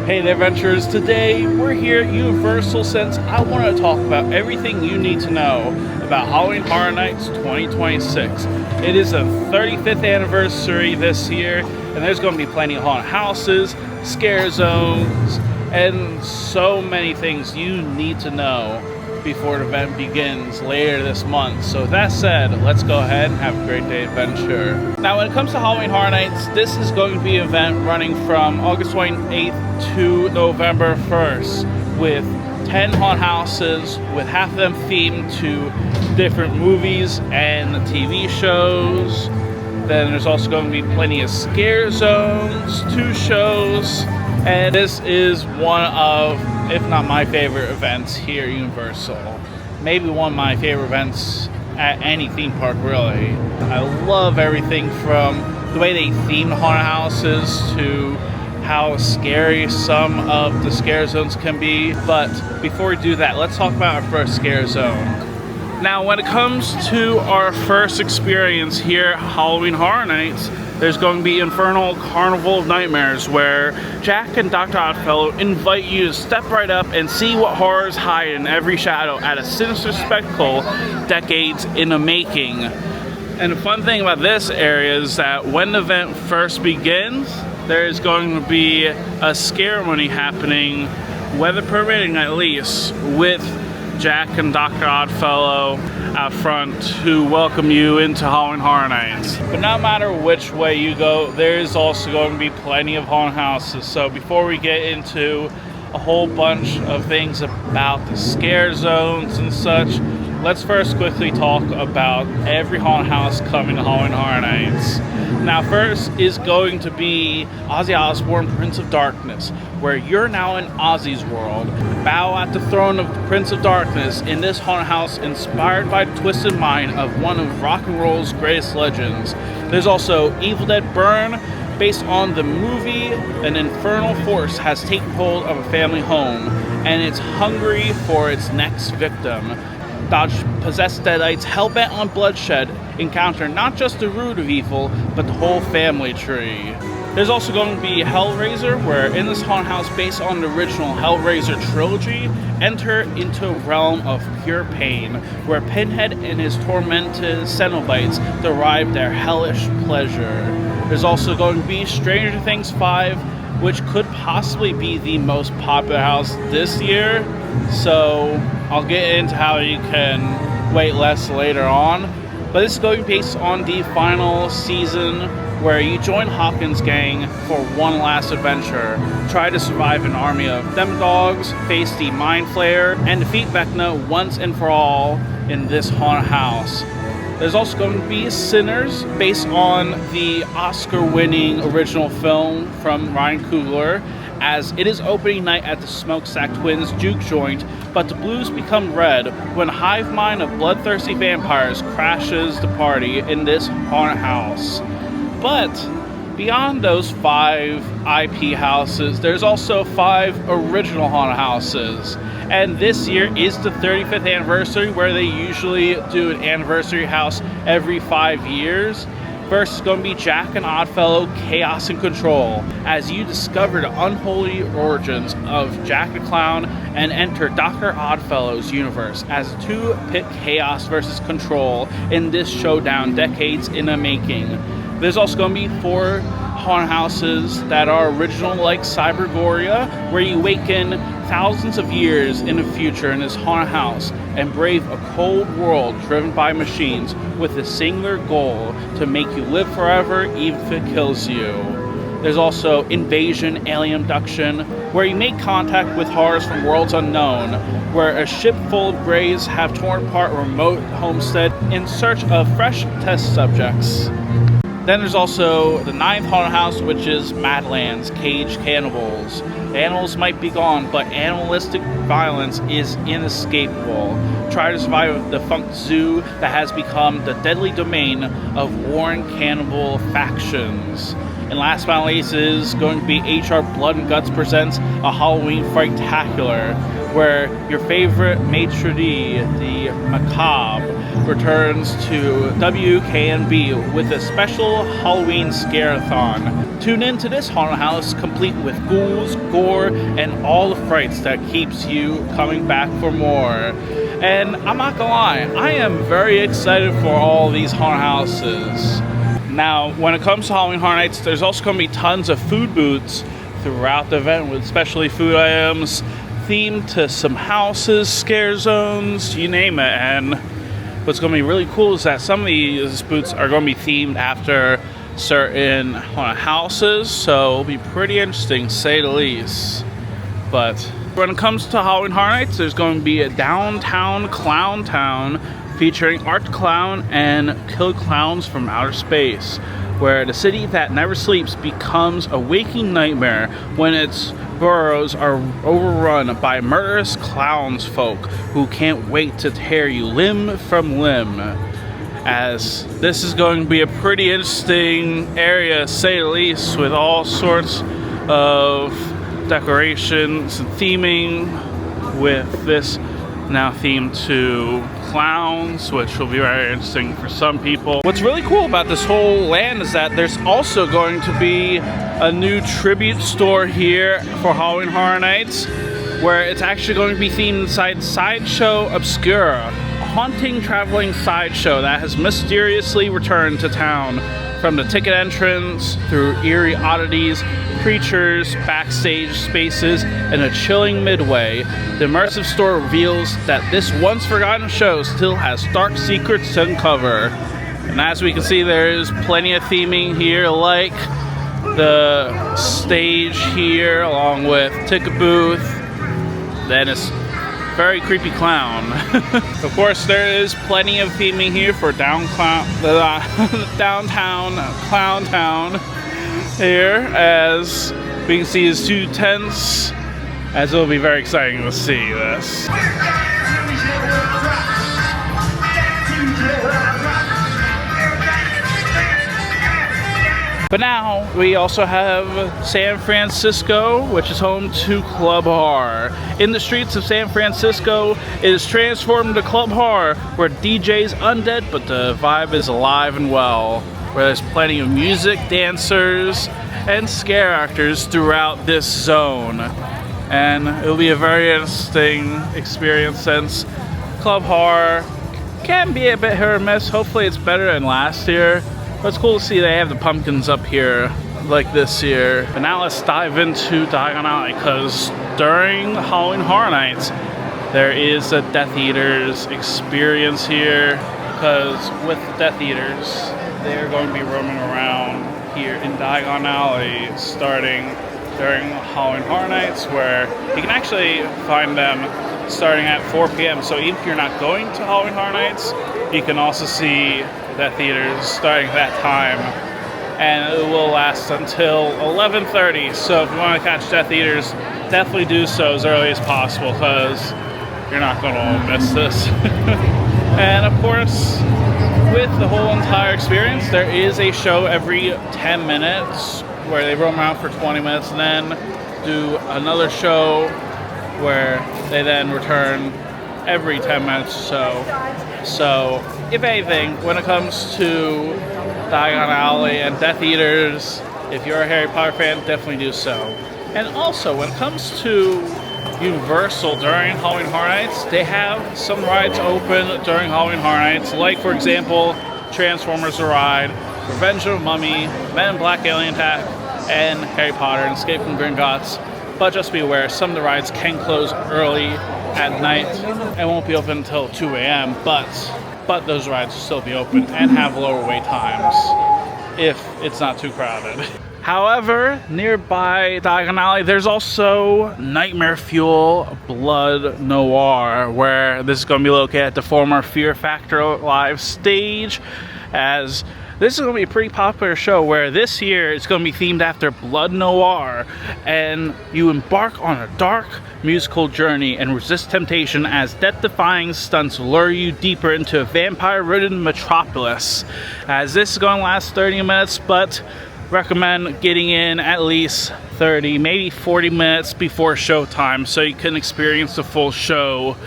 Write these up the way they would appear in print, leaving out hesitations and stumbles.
Hey there, adventurers. Today we're here at Universal since I want to talk about everything you need to know about Halloween Horror Nights 2026. It is the 35th anniversary this year, and there's going to be plenty of haunted houses, scare zones, and so many things you need to know before the event begins later this month. So with that said, let's go ahead and have a great day adventure. Now when it comes to Halloween Horror Nights, this is going to be an event running from August 28th to November 1st with 10 haunted houses, with half of them themed to different movies and TV shows. Then there's also going to be plenty of scare zones, 2 shows, and this is one of, if not my favorite events here at Universal. Maybe one of my favorite events at any theme park, really. I love everything from the way they theme haunted houses to how scary some of the scare zones can be. But before we do that, let's talk about our first scare zone. Now, when it comes to our first experience here at Halloween Horror Nights, there's going to be Infernal Carnival of Nightmares, where Jack and Dr. Oddfellow invite you to step right up and see what horrors hide in every shadow at a sinister spectacle decades in the making. And the fun thing about this area is that when the event first begins, there is going to be a ceremony happening, weather permitting at least, with Jack and Dr. Oddfellow out front to welcome you into Halloween Horror Nights. But no matter which way you go, there is also going to be plenty of haunted houses. So before we get into a whole bunch of things about the scare zones and such, let's first quickly talk about every haunted house coming to Halloween Horror Nights. Now first is going to be Ozzy Osbourne, Prince of Darkness, where you're now in Ozzy's world. Bow at the throne of the Prince of Darkness in this haunted house inspired by the twisted mind of one of rock and roll's greatest legends. There's also Evil Dead Burn, based on the movie. An infernal force has taken hold of a family home, and it's hungry for its next victim. Dodge possessed deadites hell-bent on bloodshed encounter not just the root of evil, but the whole family tree. There's also going to be Hellraiser, where in this haunted house based on the original Hellraiser trilogy, enter into a realm of pure pain, where Pinhead and his tormented Cenobites derive their hellish pleasure. There's also going to be Stranger Things 5, which could possibly be the most popular house this year, so I'll get into how you can wait less later on. But this is going to be based on the final season, where you join Hawkins' gang for one last adventure, try to survive an army of demodogs, face the Mind Flayer, and defeat Vecna once and for all in this haunted house. There's also going to be Sinners, based on the Oscar-winning original film from Ryan Coogler, as it is opening night at the Smokestack Twins juke joint, but the blues become red when a hive mind of bloodthirsty vampires crashes the party in this haunted house. But beyond those 5 IP houses, there's also 5 original haunted houses. And this year is the 35th anniversary, where they usually do an anniversary house every 5 years. First is going to be Jack and Oddfellow Chaos and Control, as you discover the unholy origins of Jack the Clown and enter Dr. Oddfellow's universe as the 2 pit chaos versus control in this showdown decades in the making. There's also going to be 4 haunted houses that are original, like Cybergoria, where you awaken thousands of years in the future in this haunted house and brave a cold world driven by machines with a singular goal to make you live forever even if it kills you. There's also Invasion Alien Abduction, where you make contact with horrors from worlds unknown, where a ship full of grays have torn apart a remote homestead in search of fresh test subjects. Then there's also the 9th haunted house, which is Madlands, Caged Cannibals. The animals might be gone, but animalistic violence is inescapable. Try to survive a defunct zoo that has become the deadly domain of warring cannibal factions. And last but not least is going to be HR Blood and Guts presents a Halloween Frightacular, where your favorite maitre d', the macabre, returns to WKNB with a special Halloween Scare-a-thon. Tune in to this haunted house complete with ghouls, gore, and all the frights that keeps you coming back for more. And I'm not gonna lie, I am very excited for all these haunted houses. Now, when it comes to Halloween Horror Nights, there's also going to be tons of food booths throughout the event with specialty food items themed to some houses, scare zones, you name it. And what's going to be really cool is that some of these booths are going to be themed after certain haunted houses, so it'll be pretty interesting, to say the least. But when it comes to Halloween Horror Nights, there's going to be a downtown clown town featuring Art Clown and Killer Clowns from Outer Space, where the city that never sleeps becomes a waking nightmare when its boroughs are overrun by murderous clownsfolk who can't wait to tear you limb from limb. As this is going to be a pretty interesting area, to say the least, with all sorts of decorations and theming, with this now themed to clowns, which will be very interesting for some people. What's really cool about this whole land is that there's also going to be a new tribute store here for Halloween Horror Nights, where it's actually going to be themed inside Sideshow Obscura, a haunting traveling sideshow that has mysteriously returned to town. From the ticket entrance, through eerie oddities, creatures, backstage spaces, and a chilling midway, the immersive store reveals that this once forgotten show still has dark secrets to uncover. And as we can see, there is plenty of theming here, like the stage here, along with ticket booth, then it's very creepy clown. Of course, there is plenty of theming here for downtown clown town here, as we can see is 2 tents, as it will be very exciting to see this. But now, we also have San Francisco, which is home to Club Horror. In the streets of San Francisco, it is transformed to Club Horror, where DJ's undead, but the vibe is alive and well. Where there's plenty of music, dancers, and scare actors throughout this zone. And it'll be a very interesting experience since Club Horror can be a bit hit or miss. Hopefully it's better than last year. But it's cool to see they have the pumpkins up here like this year. But now let's dive into Diagon Alley, because during Halloween Horror Nights, there is a Death Eaters experience here. Because with Death Eaters, they're going to be roaming around here in Diagon Alley starting during Halloween Horror Nights, where you can actually find them starting at 4 p.m. So even if you're not going to Halloween Horror Nights, you can also see Death Eaters starting that time, and it will last until 11:30. So if you want to catch Death Eaters, definitely do so as early as possible, because you're not going to miss this. And of course, with the whole entire experience, there is a show every 10 minutes where they roam around for 20 minutes and then do another show where they then return every 10 minutes or so. So, if anything, when it comes to Diagon Alley and Death Eaters, if you're a Harry Potter fan, definitely do so. And also, when it comes to Universal during Halloween Horror Nights, they have some rides open during Halloween Horror Nights, like, for example, Transformers The Ride, Revenge of the Mummy, Men in Black Alien Attack, and Harry Potter and Escape from Gringotts. But just be aware, some of the rides can close early at night and won't be open until 2 a.m. But those rides will still be open and have lower wait times if it's not too crowded. However, nearby Diagon Alley, there's also Nightmare Fuel Blood Noir, where this is going to be located at the former Fear Factor Live stage, as this is going to be a pretty popular show where this year it's going to be themed after Blood Noir, and you embark on a dark musical journey and resist temptation as death-defying stunts lure you deeper into a vampire-ridden metropolis. As this is going to last 30 minutes, but recommend getting in at least 30, maybe 40 minutes before showtime so you can experience the full show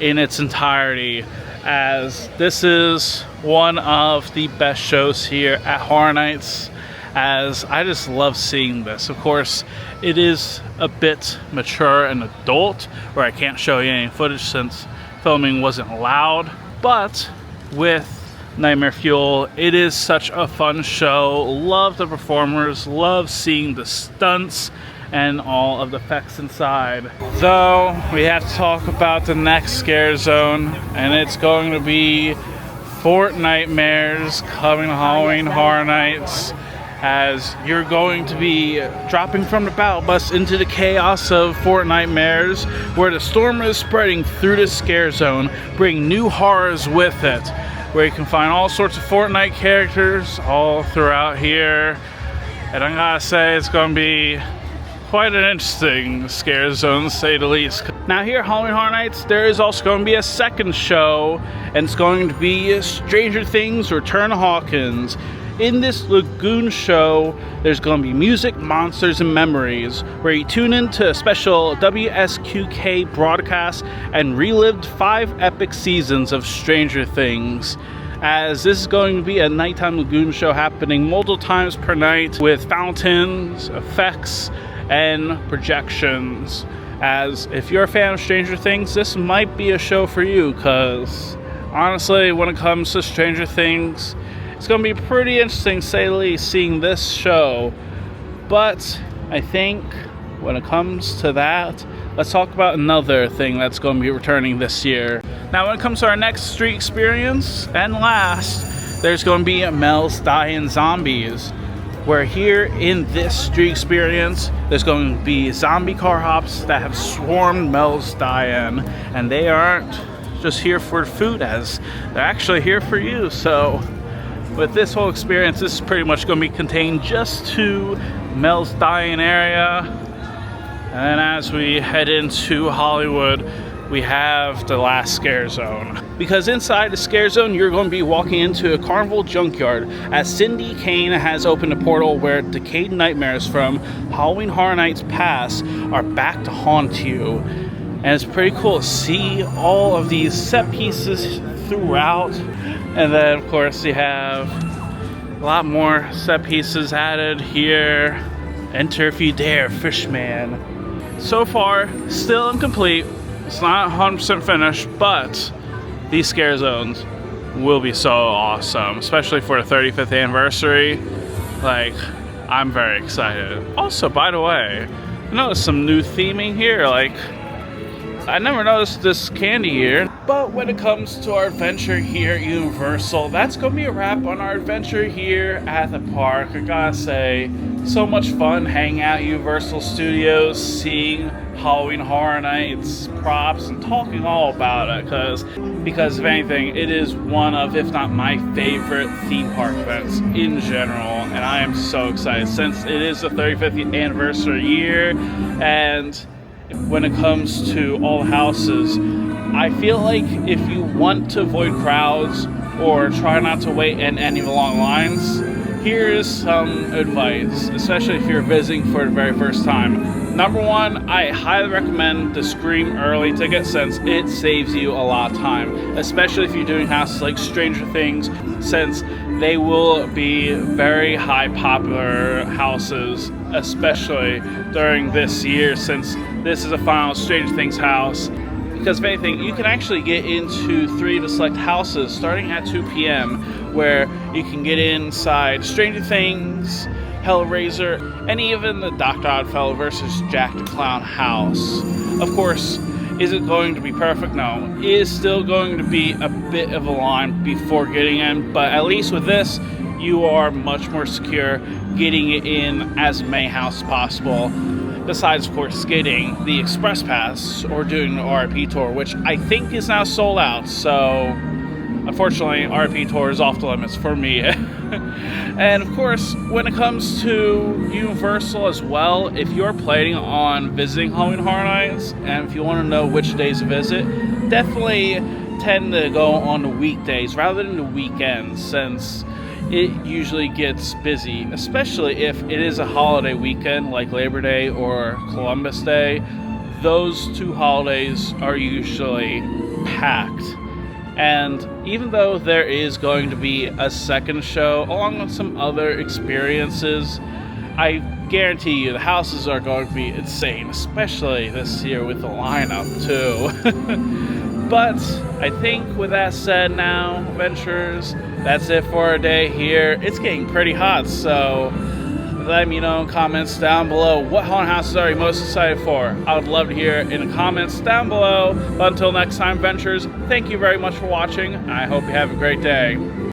in its entirety, as this is one of the best shows here at Horror Nights, as I just love seeing this. Of course, it is a bit mature and adult, where I can't show you any footage since filming wasn't allowed, but with Nightmare Fuel, it is such a fun show. Love the performers, love seeing the stunts and all of the effects inside. Though we have to talk about the next scare zone, and it's going to be Fort Nightmares coming to Halloween Horror Nights, as you're going to be dropping from the battle bus into the chaos of Fort Nightmares, where the storm is spreading through the scare zone, bringing new horrors with it, where you can find all sorts of Fortnite characters all throughout here. And I gotta say, it's gonna be quite an interesting scare zone, to say the least. Now here at Halloween Horror Nights, there is also going to be a second show, and it's going to be Stranger Things Return to Hawkins. In this Lagoon show, there's going to be music, monsters, and memories, where you tune into a special WSQK broadcast and relived 5 epic seasons of Stranger Things. As this is going to be a nighttime Lagoon show happening multiple times per night with fountains, effects, and projections. As if you're a fan of Stranger Things, this might be a show for you, because honestly, when it comes to Stranger Things, it's going to be pretty interesting, to say the least, seeing this show. But I think when it comes to that, let's talk about another thing that's going to be returning this year. Now, when it comes to our next street experience, and last, there's going to be Mel's Die-In Zombies, where here in this street experience, there's going to be zombie car hops that have swarmed Mel's Die-In, and they aren't just here for food, as they're actually here for you. So with this whole experience, this is pretty much going to be contained just to Mel's Die-In area. And then as we head into Hollywood, we have the last scare zone. Because inside the scare zone, you're going to be walking into a carnival junkyard, as Cindy Kane has opened a portal where decayed nightmares from Halloween Horror Nights past are back to haunt you. And it's pretty cool to see all of these set pieces throughout. And then of course you have a lot more set pieces added here. Enter if you dare, Fishman. So far, still incomplete. It's not 100% finished, but these scare zones will be so awesome, especially for the 35th anniversary. Like, I'm very excited. Also, by the way, I noticed some new theming here. Like, I never noticed this candy here. But when it comes to our adventure here at Universal, that's going to be a wrap on our adventure here at the park. I gotta say, so much fun hanging out at Universal Studios, seeing Halloween Horror Nights props and talking all about it, because if anything, it is one of, if not my favorite theme park events in general, and I am so excited since it is the 35th anniversary year. And when it comes to all the houses, I feel like if you want to avoid crowds or try not to wait in any long lines, here's some advice, especially if you're visiting for the very first time. Number one, I highly recommend the Scream Early ticket, since it saves you a lot of time, especially if you're doing houses like Stranger Things, since they will be very high popular houses, especially during this year, since this is a final Stranger Things house. Because if anything, you can actually get into 3 of the select houses starting at 2 p.m. where you can get inside Stranger Things, Hellraiser, and even the Dr. Oddfellow versus Jack the Clown house. Of course, is it going to be perfect? No. It is still going to be a bit of a line before getting in, but at least with this, you are much more secure getting it in as many houses as possible. Besides, of course, getting the Express Pass or doing the RIP tour, which I think is now sold out. So, unfortunately, RIP tour is off the limits for me. And of course, when it comes to Universal as well, if you're planning on visiting Halloween Horror Nights, and if you want to know which days to visit, definitely tend to go on the weekdays rather than the weekends, since it usually gets busy, especially if it is a holiday weekend like Labor Day or Columbus Day. Those 2 holidays are usually packed. And even though there is going to be a second show along with some other experiences, I guarantee you the houses are going to be insane, especially this year with the lineup too. But I think with that said now, adventurers, that's it for our day here. It's getting pretty hot, so let me know in comments down below what haunted houses are you most excited for. I would love to hear it in the comments down below. But until next time, adventurers, thank you very much for watching. I hope you have a great day.